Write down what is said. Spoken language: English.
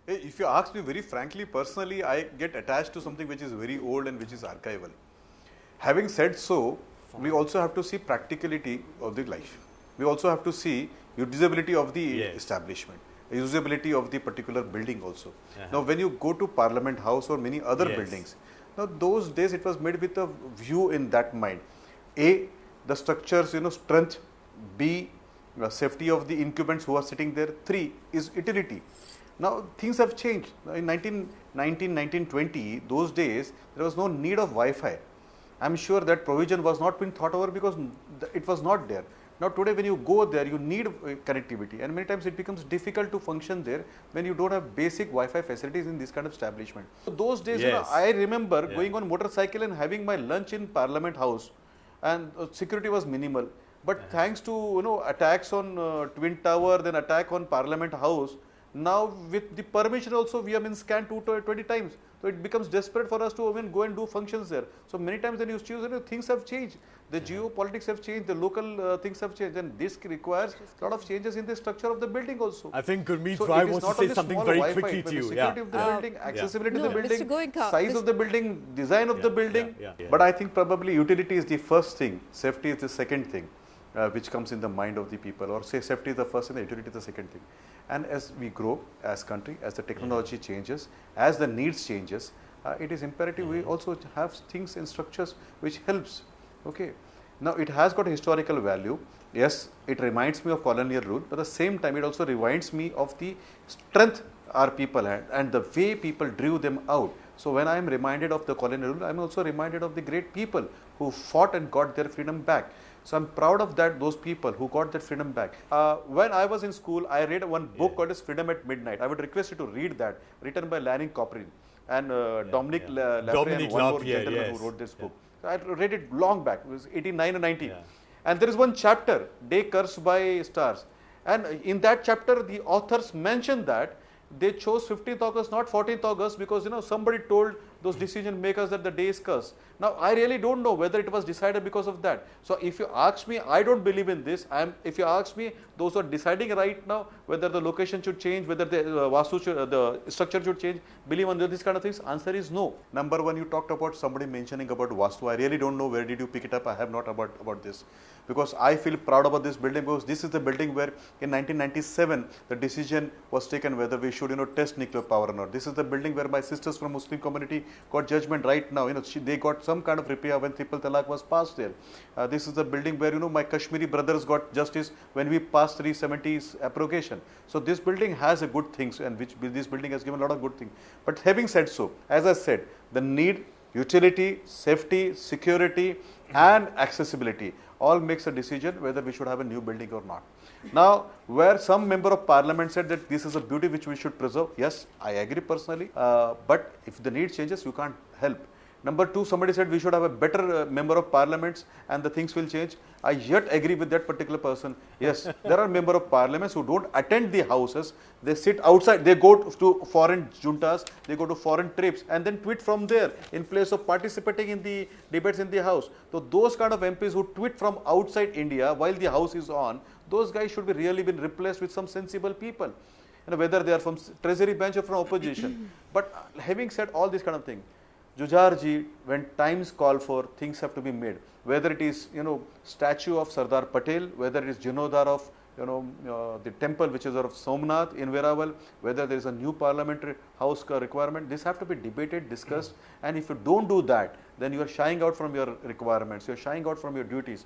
If you ask me very frankly, personally, I get attached to something which is very old and which is archival. Having said so, we also have to see practicality of the life. We also have to see usability of the establishment, usability of the particular building also. Now, when you go to Parliament House or many other buildings, now those days it was made with a view in that mind. A, the structures, strength. B, safety of the incumbents who are sitting there. 3 is utility. Now, things have changed. In 1919, 1920, those days, there was no need of Wi-Fi. I am sure that provision was not being thought over because it was not there. Now, today when you go there, you need connectivity, and many times it becomes difficult to function there when you don't have basic Wi-Fi facilities in this kind of establishment. So, those days, I remember going on motorcycle and having my lunch in Parliament House, and security was minimal. But thanks to attacks on Twin Tower, then attack on Parliament House, now with the permission also we have been scanned 20 times. So it becomes desperate for us to go and do functions there. So many times when you choose, things have changed. The geopolitics have changed, the local things have changed, and this requires a lot of changes in the structure of the building also. I think Gurmeet Rai wants to say something very quickly to you. Security of the building, accessibility of the building, size of the building, design of the building. But I think probably utility is the first thing, safety is the second thing. Which comes in the mind of the people, or say safety is the first and the utility is the second thing. And as we grow as country, as the technology changes, as the needs changes, it is imperative we also have things and structures which helps. Okay. Now it has got a historical value. Yes, it reminds me of colonial rule, but at the same time it also reminds me of the strength our people had and the way people drew them out. So when I am reminded of the colonial rule, I am also reminded of the great people who fought and got their freedom back. So I am proud of that, those people who got that freedom back. When I was in school, I read one book called as Freedom at Midnight. I would request you to read that, written by Lanning Coprin and Dominic Lapre and one more gentleman who wrote this book. So I read it long back, it was 89 or 90. And there is one chapter, Day Cursed by Stars. And in that chapter, the authors mentioned that they chose 15th August, not 14th August, because somebody told those decision makers that the day is cursed. Now, I really don't know whether it was decided because of that. So, if you ask me, I don't believe in this. If you ask me, those who are deciding right now whether the location should change, whether the the structure should change, believe on this kind of things, answer is no. Number one, you talked about somebody mentioning about Vastu. I really don't know where did you pick it up. I have not about this. Because I feel proud about this building, because this is the building where in 1997 the decision was taken whether we should test nuclear power or not. This is the building where my sisters from Muslim community got judgment right now. They got some kind of repair when Triple Talaq was passed there. This is the building where my Kashmiri brothers got justice when we passed 370's abrogation. So this building has a good things, and which this building has given a lot of good things. But having said so, as I said, the need, utility, safety, security and accessibility all makes a decision whether we should have a new building or not. Now, where some member of parliament said that this is a beauty which we should preserve, yes, I agree personally, but if the need changes, you can't help. Number two, somebody said we should have a better member of parliaments and the things will change. I yet agree with that particular person. Yes, there are member of parliaments who don't attend the houses. They sit outside, they go to foreign juntas, they go to foreign trips and then tweet from there in place of participating in the debates in the house. So those kind of MPs who tweet from outside India while the house is on, those guys should be really been replaced with some sensible people. Whether they are from treasury bench or from opposition. But having said all this kind of thing, Jujhar ji, when times call for, things have to be made. Whether it is, statue of Sardar Patel, whether it is Jinodar of, the temple which is of Somnath in Veraval, whether there is a new parliamentary house requirement, this have to be debated, discussed. And if you don't do that, then you are shying out from your requirements, you are shying out from your duties.